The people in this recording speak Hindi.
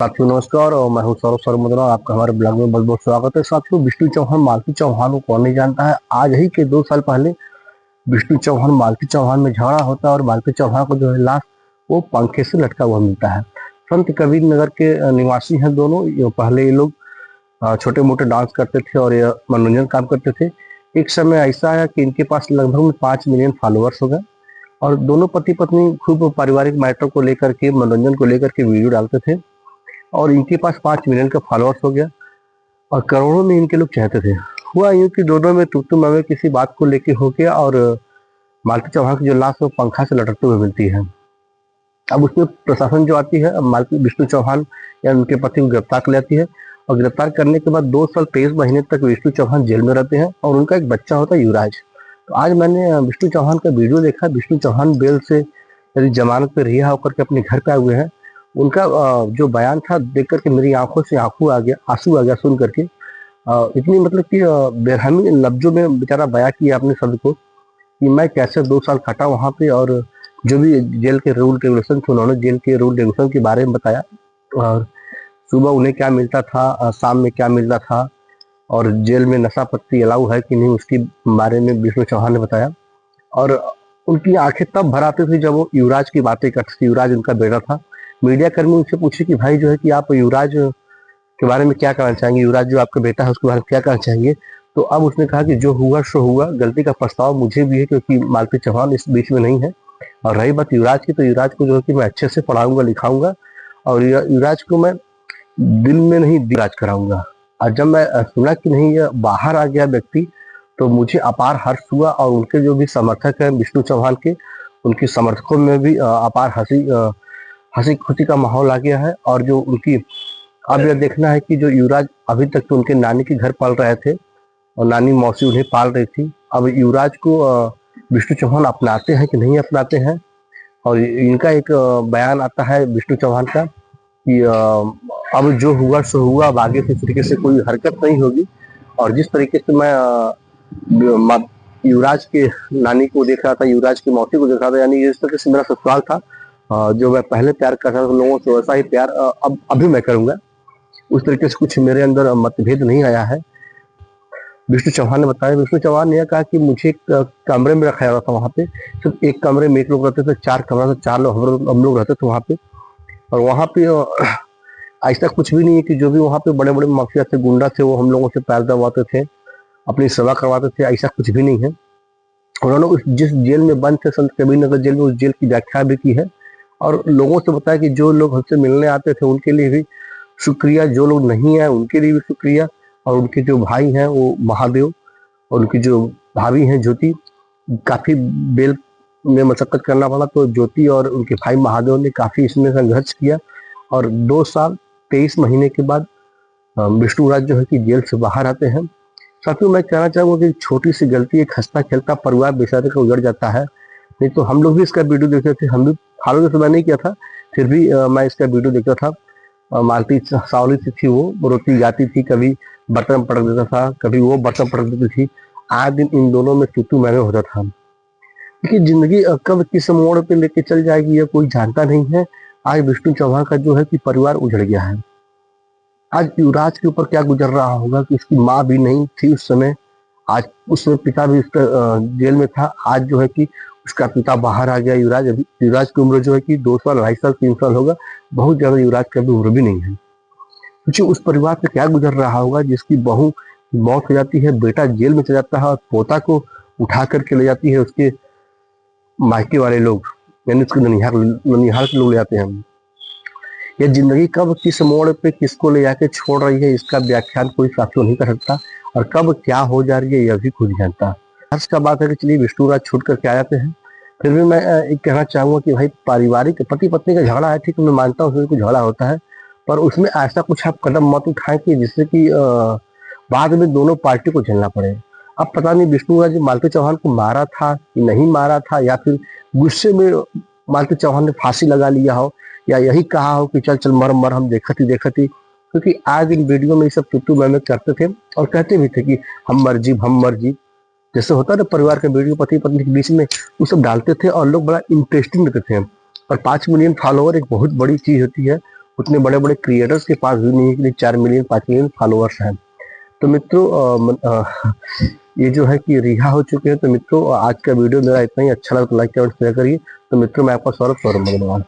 साथियों नमस्कार और मैं हूं सौरभ सर्वमंगला। आपका हमारे ब्लॉग में बहुत बहुत स्वागत है। साथियों, विष्णु चौहान मालती चौहान को कौन नहीं जानता है। आज ही के 2 साल पहले विष्णु चौहान मालती चौहान में झगड़ा होता है और मालती चौहान को जो है लाश वो पंखे से लटका हुआ मिलता है। संत कबीर नगर के निवासी हैं दोनों। पहले ये लोग छोटे मोटे डांस करते थे और ये मनोरंजन काम करते थे। एक समय ऐसा आया कि इनके पास लगभग 5 मिलियन फॉलोअर्स हो गए और दोनों पति पत्नी खूब पारिवारिक मैटर को लेकर के, मनोरंजन को लेकर के वीडियो डालते थे और इनके पास 5 मिलियन का फॉलोअर्स हो गया और करोड़ों में इनके लोग चाहते थे। हुआ यूं कि दोनों में तू मैं किसी बात को लेके हो गया और मालती चौहान की जो लाश वो पंखा से लटकते हुए मिलती है। अब उसमें प्रशासन जो आती है, अब मालती विष्णु चौहान या उनके पति को गिरफ्तार कर लेती है और गिरफ्तार करने के बाद 2 साल 23 महीने तक विष्णु चौहान जेल में रहते हैं और उनका एक बच्चा होता है युवराज। तो आज मैंने विष्णु चौहान का वीडियो देखा। विष्णु चौहान बेल से यदि जमानत पे रिहा होकर के अपने घर पे आए हुए हैं। उनका जो बयान था देख करके मेरी आंखों से आंसू आ गया सुन करके। इतनी मतलब कि बेरहमी लफ्जों में बेचारा बयां किया अपने शब्द को कि मैं कैसे 2 साल खटा वहां पे और जो भी जेल के रूल रेगुलेशन थे उन्होंने जेल के रूल रेगुलेशन के बारे में बताया और सुबह उन्हें क्या मिलता था, शाम में क्या मिलता था और जेल में नशा पत्ती अलाउ है कि नहीं उसके बारे में विष्णु चौहान ने बताया। और उनकी आंखें तब भर आती थी जब वो युवराज की बातें करते थे। युवराज उनका बेटा था। मीडिया कर्मी उनसे पूछे कि भाई जो है कि आप युवराज के बारे में क्या कहना चाहेंगे, युवराज जो आपका बेटा है उसके बारे में क्या कहना चाहेंगे। तो अब उसने कहा कि जो हुआ सो हुआ, गलती का पछतावा मुझे भी है क्योंकि मालती चौहान इस बीच में नहीं है। और रही बात युवराज की, तो युवराज को जो है कि मैं अच्छे से पढ़ाऊंगा लिखाऊंगा और युवराज को मैं दिल में नहीं दिराज कराऊंगा। और जब मैं सुना कि नहीं यह बाहर आ गया व्यक्ति तो मुझे अपार हर्ष हुआ और उनके जो भी समर्थक हैं विष्णु चौहान के, उनके समर्थकों में भी अपार हंसी खुशी का माहौल आ गया है। और जो उनकी अब यह देखना है कि जो युवराज अभी तक तो उनके नानी के घर पल रहे थे और नानी मौसी उन्हें पाल रही थी, अब युवराज को विष्णु चौहान अपनाते हैं कि नहीं अपनाते हैं। और इनका एक बयान आता है विष्णु चौहान का कि अब जो हुआ सो हुआ, अब आगे से इस तरीके से कोई हरकत नहीं होगी। और जिस तरीके से मैं युवराज के नानी को देख रहा था, युवराज की मौसी को देख रहा था, यानी इस तरीके से मेरा ससुराल था, जो मैं पहले प्यार करता था लोगों से वैसा ही प्यार अब अभी मैं करूंगा। उस तरीके से कुछ मेरे अंदर मतभेद नहीं आया है, विष्णु चौहान ने बताया। विष्णु चौहान ने यह कहा कि मुझे एक कमरे में रखा गया था। वहां पे सिर्फ एक कमरे में एक लोग रहते थे, 4 कमरा था, 4 लोग हम लोग रहते थे वहां पे। और वहां पे ऐसा कुछ भी नहीं है कि जो भी वहां पे बड़े बड़े माफिया थे, गुंडा थे, वो हम लोगों से पैर दबाते थे, अपनी सेवा करवाते थे, ऐसा कुछ भी नहीं है। उन्होंने उस जिस जेल में बंद थे संत कबीर नगर जेल में, उस जेल की व्याख्या भी की है और लोगों से बताया कि जो लोग हमसे मिलने आते थे उनके लिए भी शुक्रिया, जो लोग नहीं आए उनके लिए भी शुक्रिया। और उनके जो भाई हैं वो महादेव और उनकी जो भाभी हैं ज्योति, काफी बेल में मशक्कत करना पड़ा तो ज्योति और उनके भाई महादेव ने काफी इसमें संघर्ष किया। और 2 साल 23 महीने के बाद विष्णु राज जो है कि जेल से बाहर आते हैं। साथियों, मैं कहना चाहूंगा कि छोटी सी गलती एक हंसता खेलता परिवार बेचारे का उजड़ जाता है। नहीं तो हम लोग भी इसका वीडियो देखते थे, हम भी हालांकि सुबह नहीं किया था, फिर भी मैं इसका वीडियो देखता था। मालती सावली सी थी, वो रोती जाती थी, कभी बर्तन पटक देता था, कभी वो बर्तन पटक देती थी। आए दिन इन दोनों में तू मैं होता था। देखिए, जिंदगी कब किस मोड़ पे लेके चल जाएगी ये कोई जानता नहीं है। आज विष्णु चौहान का जो है कि परिवार उजड़ गया है। आज युवराज के ऊपर क्या गुजर रहा होगा कि उसकी माँ भी नहीं थी उस समय, आज उसमें पिता भी उसका जेल में था। आज जो है कि उसका पिता बाहर आ गया। युवराज अभी युवराज की उम्र जो है कि 2 साल 2.5 साल 3 साल होगा, बहुत ज्यादा युवराज की अभी उम्र भी नहीं है। क्योंकि उस परिवार पे क्या गुजर रहा होगा जिसकी बहू की मौत हो जाती है, बेटा जेल में चला जाता है और पोता को उठा करके ले जाती है उसके मायके वाले लोग, यानी उसके ननिहाल के लोग ले जाते हैं। ये जिंदगी कब किस मोड़ पे किसको ले जाके छोड़ रही है इसका व्याख्यान कोई साथियों नहीं कर सकता और कब क्या हो जा रही है यह भी खुद जानता। हर्ष का बात है कि चलिए विष्णु राज छूट करके आ जाते हैं। फिर भी मैं एक कहना चाहूंगा कि भाई पारिवारिक पति पत्नी का झगड़ा है, ठीक है, मैं मानता हूँ उसमें कुछ झगड़ा होता है, पर उसमें ऐसा कुछ आप कदम मत उठाएं कि जिससे कि बाद में दोनों पार्टी को झेलना पड़े। अब पता नहीं विष्णु राज मालती चौहान को मारा था कि नहीं मारा था, या फिर गुस्से में मालती चौहान ने फांसी लगा लिया हो, या यही कहा हो कि चल चल मर मर हम देखती। क्योंकि आज इन वीडियो में ये सब तुतू मैं करते थे और कहते भी थे कि हम मर जी, जैसे होता है ना परिवार के वीडियो पति पत्नी के बीच में, वो सब डालते थे और लोग बड़ा इंटरेस्टिंग लगते थे। और 5 मिलियन फॉलोवर एक बहुत बड़ी चीज होती है उतने बड़े बड़े क्रिएटर्स के पास भी नहीं है कि 4 मिलियन 5 मिलियन फॉलोअर्स हैं। तो मित्रों ये जो है कि रिहा हो चुके हैं। तो मित्रों आज का वीडियो मेरा इतना ही, अच्छा लगा तो लाइक कमेंट शेयर करिए। तो मित्रों मैं आपका सौरभ मगनवाल।